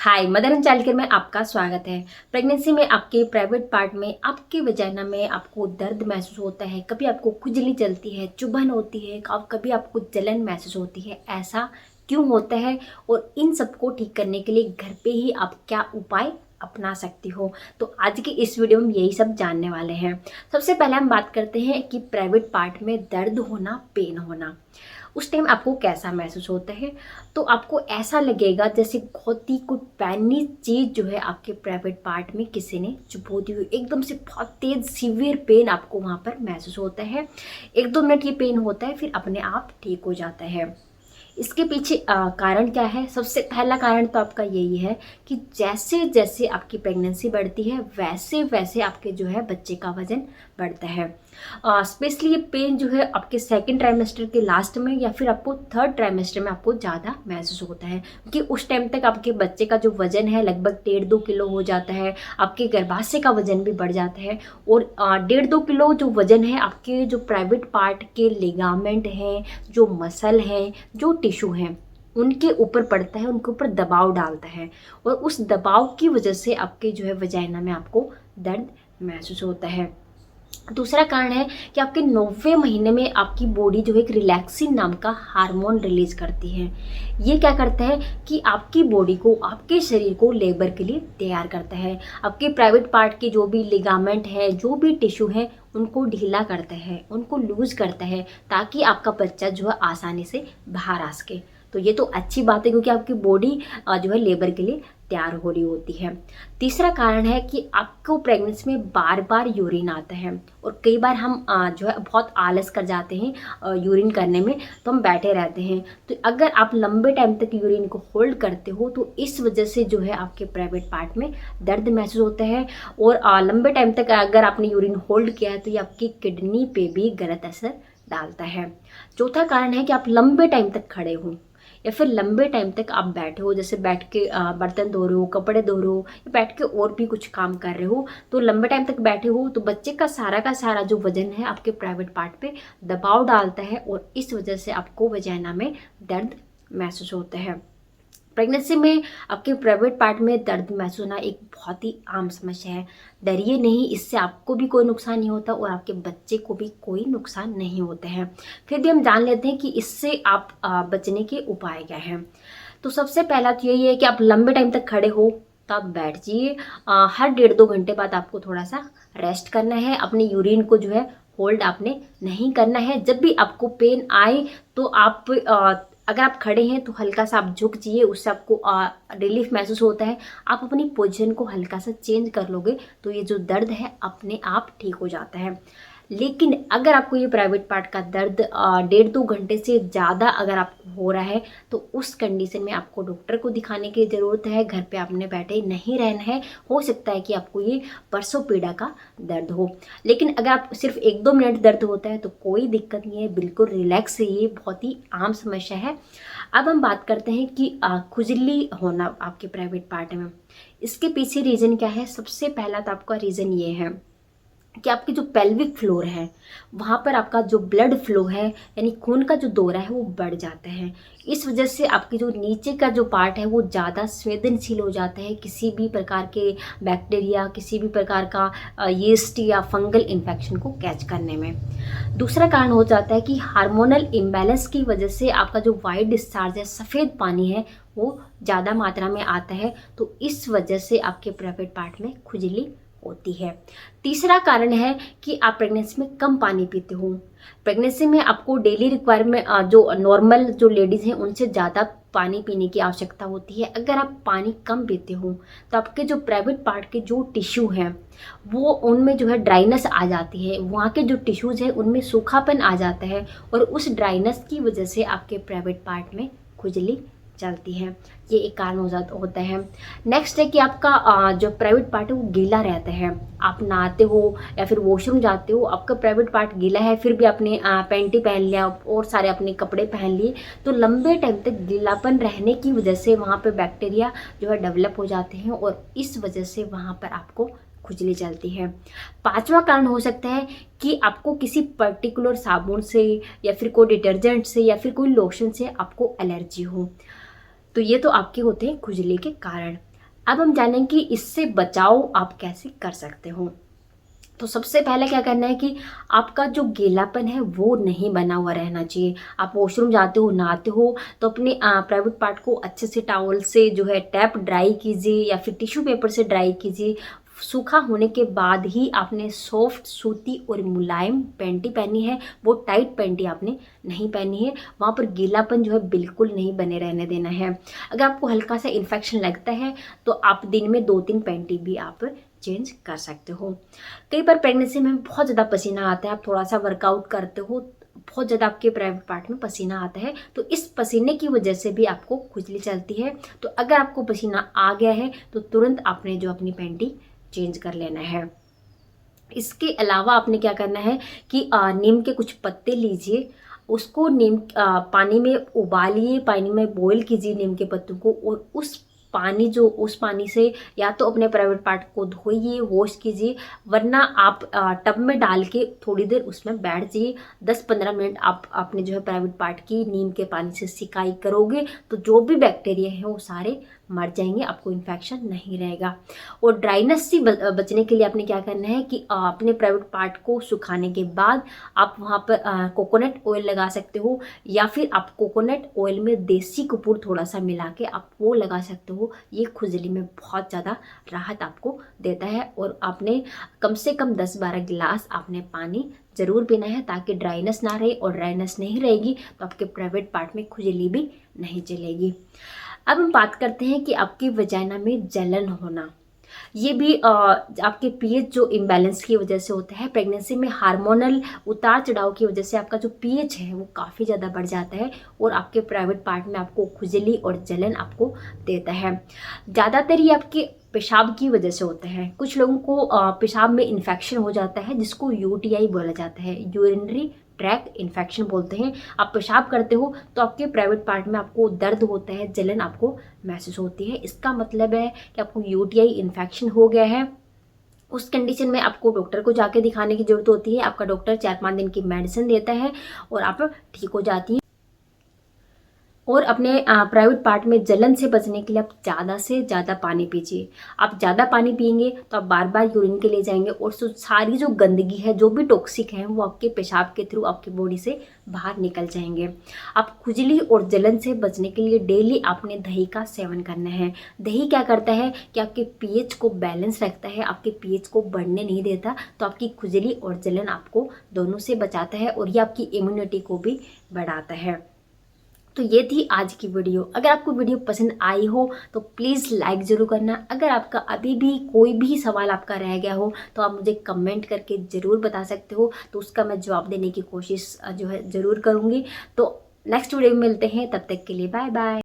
Hi, mother and child care में आपका स्वागत है। प्रेगनेंसी में आपके प्राइवेट पार्ट में, आपके वजाइना में आपको दर्द महसूस होता है, कभी आपको खुजली चलती है, चुभन होती है, कभी आपको जलन महसूस होती है। ऐसा क्यों होता है और इन सबको ठीक करने के लिए घर पे ही आप क्या उपाय अपना सकती हो, तो आज की इस वीडियो में यही सब जानने वाले हैं। सबसे पहले हम बात करते हैं कि प्राइवेट पार्ट में दर्द होना, पेन होना, उस टाइम आपको कैसा महसूस होता है। तो आपको ऐसा लगेगा जैसे बहुत ही कोई पैनी चीज़ जो है आपके प्राइवेट पार्ट में किसी ने चुभो दी हुई, एकदम से बहुत तेज सीवियर पेन आपको वहाँ पर महसूस होता है। 1-2 मिनट ये पेन होता है, फिर अपने आप ठीक हो जाता है। इसके पीछे कारण क्या है? सबसे पहला कारण तो आपका यही है कि जैसे जैसे आपकी प्रेगनेंसी बढ़ती है वैसे वैसे आपके जो है बच्चे का वजन बढ़ता है। स्पेशली ये पेन जो है आपके सेकंड ट्राइमेस्टर के लास्ट में या फिर आपको थर्ड ट्राइमेस्टर में आपको ज़्यादा महसूस होता है, क्योंकि उस टाइम तक आपके बच्चे का जो वजन है लगभग 1.5-2 किलो हो जाता है। आपके गर्भाशय का वजन भी बढ़ जाता है और 1.5-2 किलो जो वजन है आपके जो प्राइवेट पार्ट के लिगामेंट हैं, जो मसल हैं, जो टिश्यू हैं, उनके ऊपर पड़ता है, उनके ऊपर दबाव डालता है और उस दबाव की वजह से आपके जो है वजाइना में आपको दर्द महसूस होता है। दूसरा कारण है कि आपके 9वें महीने में आपकी बॉडी जो है एक रिलैक्सिन नाम का हार्मोन रिलीज करती है। ये क्या करता है कि आपकी बॉडी को, आपके शरीर को लेबर के लिए तैयार करता है। आपके प्राइवेट पार्ट के जो भी लिगामेंट है, जो भी टिश्यू है, उनको ढीला करता है, उनको लूज करता है, ताकि आपका बच्चा जो है आसानी से बाहर आ सके। तो ये तो अच्छी बात है, क्योंकि आपकी बॉडी जो है लेबर के लिए तैयार हो रही होती है। तीसरा कारण है कि आपको प्रेगनेंसी में बार बार यूरिन आता है और कई बार हम जो है बहुत आलस कर जाते हैं यूरिन करने में, तो हम बैठे रहते हैं। तो अगर आप लंबे टाइम तक यूरिन को होल्ड करते हो तो इस वजह से जो है आपके प्राइवेट पार्ट में दर्द महसूस होता है। और लंबे टाइम तक अगर आपने यूरिन होल्ड किया है तो ये आपकी किडनी पे भी गलत असर डालता है। चौथा कारण है कि आप लंबे टाइम तक खड़े हो या फिर लंबे टाइम तक आप बैठे हो, जैसे बैठ के बर्तन धो रहे हो, कपड़े धो रहे हो, या बैठ के और भी कुछ काम कर रहे हो, तो लंबे टाइम तक बैठे हो तो बच्चे का सारा जो वजन है आपके प्राइवेट पार्ट पे दबाव डालता है और इस वजह से आपको वजाइना में दर्द महसूस होता है। प्रेगनेंसी में आपके प्राइवेट पार्ट में दर्द महसूस होना एक बहुत ही आम समस्या है। डरिए नहीं, इससे आपको भी कोई नुकसान नहीं होता और आपके बच्चे को भी कोई नुकसान नहीं होते हैं। फिर भी हम जान लेते हैं कि इससे आप बचने के उपाय क्या हैं। तो सबसे पहला तो यही है कि आप लंबे टाइम तक खड़े हो तो आप बैठ जाइए। हर 1.5-2 घंटे बाद आपको थोड़ा सा रेस्ट करना है। अपने यूरिन को जो है होल्ड आपने नहीं करना है। जब भी आपको पेन आए तो आप अगर आप खड़े हैं तो हल्का सा आप झुक जाइए, उससे आपको रिलीफ महसूस होता है। आप अपनी पोजीशन को हल्का सा चेंज कर लोगे तो ये जो दर्द है अपने आप ठीक हो जाता है। लेकिन अगर आपको ये प्राइवेट पार्ट का दर्द 1.5-2 घंटे से ज़्यादा अगर आपको हो रहा है तो उस कंडीशन में आपको डॉक्टर को दिखाने की ज़रूरत है। घर पे आपने बैठे नहीं रहना है। हो सकता है कि आपको ये परसों पीड़ा का दर्द हो, लेकिन अगर आप सिर्फ 1-2 मिनट दर्द होता है तो कोई दिक्कत नहीं है, बिल्कुल रिलैक्स है। ये बहुत ही आम समस्या है। अब हम बात करते हैं कि खुजली होना आपके प्राइवेट पार्ट में, इसके पीछे रीज़न क्या है। सबसे पहला तो आपका रीज़न ये है कि आपकी जो पेल्विक फ्लोर है वहाँ पर आपका जो ब्लड फ्लो है, यानी खून का जो दौरा है, वो बढ़ जाता है। इस वजह से आपकी जो नीचे का जो पार्ट है वो ज़्यादा संवेदनशील हो जाता है किसी भी प्रकार के बैक्टीरिया, किसी भी प्रकार का यीस्ट या फंगल इन्फेक्शन को कैच करने में। दूसरा कारण हो जाता है कि हार्मोनल इम्बैलेंस की वजह से आपका जो वाइट डिस्चार्ज है, सफ़ेद पानी है, वो ज़्यादा मात्रा में आता है। तो इस वजह से आपके प्राइवेट पार्ट में खुजली होती है। तीसरा कारण है कि आप प्रेगनेंसी में कम पानी पीते हो। प्रेगनेंसी में आपको डेली रिक्वायरमेंट जो नॉर्मल जो लेडीज़ हैं उनसे ज़्यादा पानी पीने की आवश्यकता होती है। अगर आप पानी कम पीते हो तो आपके जो प्राइवेट पार्ट के जो टिश्यू हैं वो उनमें जो है ड्राइनेस आ जाती है। वहाँ के जो टिश्यूज़ हैं उनमें सूखापन आ जाता है और उस ड्राइनेस की वजह से आपके प्राइवेट पार्ट में खुजली चलती है। ये एक कारण होता है। नेक्स्ट है कि आपका जो प्राइवेट पार्ट है वो गीला रहता है। आप नहाते हो या फिर वॉशरूम जाते हो, आपका प्राइवेट पार्ट गीला है, फिर भी आपने पैंटी पहन लिया और सारे अपने कपड़े पहन लिए, तो लंबे टाइम तक गीलापन रहने की वजह से वहाँ पर बैक्टीरिया जो है डेवलप हो जाते हैं और इस वजह से वहाँ पर आपको खुजली चलती है। पांचवा कारण हो सकता है कि आपको किसी पर्टिकुलर साबुन से या फिर कोई डिटर्जेंट से या फिर कोई लोशन से आपको एलर्जी हो। तो ये तो आपके होते हैं खुजली के कारण। अब हम जानेंगे कि इससे बचाव आप कैसे कर सकते हो। तो सबसे पहले क्या करना है कि आपका जो गीलापन है वो नहीं बना हुआ रहना चाहिए। आप वॉशरूम जाते हो, नहाते हो, तो अपने प्राइवेट पार्ट को अच्छे से टॉवल से जो है टैप ड्राई कीजिए या फिर टिश्यू पेपर से ड्राई कीजिए। सूखा होने के बाद ही आपने सॉफ्ट, सूती और मुलायम पैंटी पहनी है, वो टाइट पैंटी आपने नहीं पहनी है। वहाँ पर गीलापन जो है बिल्कुल नहीं बने रहने देना है। अगर आपको हल्का सा इन्फेक्शन लगता है तो आप दिन में 2-3 पैंटी भी आप चेंज कर सकते हो। कई बार प्रेगनेंसी में बहुत ज़्यादा पसीना आता है, आप थोड़ा सा वर्कआउट करते हो, बहुत ज़्यादा आपके प्राइवेट पार्ट में पसीना आता है, तो इस पसीने की वजह से भी आपको खुजली चलती है। तो अगर आपको पसीना आ गया है तो तुरंत आपने जो अपनी पैंटी चेंज कर लेना है। इसके अलावा आपने क्या करना है कि नीम के कुछ पत्ते लीजिए, उसको पानी में उबालिए, पानी में बॉईल कीजिए नीम के पत्तों को, और उस पानी से या तो अपने प्राइवेट पार्ट को धोइए, वॉश कीजिए, वरना आप टब में डाल के थोड़ी देर उसमें बैठ जाइए। 10-15 मिनट आप अपने जो है प्राइवेट पार्ट की नीम के पानी से सिकाई करोगे तो जो भी बैक्टीरिया है वो सारे मर जाएंगे, आपको इन्फेक्शन नहीं रहेगा। और ड्राइनेस से बचने के लिए आपने क्या करना है कि अपने प्राइवेट पार्ट को सुखाने के बाद आप वहाँ पर कोकोनट ऑयल लगा सकते हो, या फिर आप कोकोनट ऑयल में देसी कपूर थोड़ा सा मिला के आप वो लगा सकते हो। ये खुजली में बहुत ज़्यादा राहत आपको देता है। और आपने कम से कम 10-12 गिलास आपने पानी ज़रूर पीना है, ताकि ड्राइनेस ना रहे, और ड्राइनेस नहीं रहेगी तो आपके प्राइवेट पार्ट में खुजली भी नहीं चलेगी। अब हम बात करते हैं कि आपकी वजाइना में जलन होना। ये भी आपके पीएच जो इम्बैलेंस की वजह से होता है। प्रेगनेंसी में हार्मोनल उतार चढ़ाव की वजह से आपका जो पीएच है वो काफ़ी ज़्यादा बढ़ जाता है, और आपके प्राइवेट पार्ट में आपको खुजली और जलन आपको देता है। ज़्यादातर ये आपके पेशाब की वजह से होता है। कुछ लोगों को पेशाब में इन्फेक्शन हो जाता है, जिसको यूटीआई बोला जाता है, यूरिनरी ट्रैक इन्फेक्शन बोलते हैं। आप पेशाब करते हो तो आपके प्राइवेट पार्ट में आपको दर्द होता है, जलन आपको महसूस होती है। इसका मतलब है कि आपको यूटीआई इन्फेक्शन हो गया है। उस कंडीशन में आपको डॉक्टर को जाके दिखाने की जरूरत होती है। आपका डॉक्टर 4-5 दिन की मेडिसिन देता है और आप ठीक हो जाती हैं। और अपने प्राइवेट पार्ट में जलन से बचने के लिए आप ज़्यादा से ज़्यादा पानी पीजिए। आप ज़्यादा पानी पिएंगे तो आप बार बार यूरिन के लिए जाएंगे, और सारी जो गंदगी है, जो भी टॉक्सिक है, वो आपके पेशाब के थ्रू आपकी बॉडी से बाहर निकल जाएंगे। आप खुजली और जलन से बचने के लिए डेली आपने दही का सेवन करना है। दही क्या करता है कि आपके पीएच को बैलेंस रखता है, आपके पीएच को बढ़ने नहीं देता, तो आपकी खुजली और जलन आपको दोनों से बचाता है, और ये आपकी इम्यूनिटी को भी बढ़ाता है। तो ये थी आज की वीडियो। अगर आपको वीडियो पसंद आई हो तो प्लीज़ लाइक ज़रूर करना। अगर आपका अभी भी कोई भी सवाल आपका रह गया हो तो आप मुझे कमेंट करके ज़रूर बता सकते हो, तो उसका मैं जवाब देने की कोशिश जो है ज़रूर करूँगी। तो नेक्स्ट वीडियो में मिलते हैं, तब तक के लिए बाय बाय।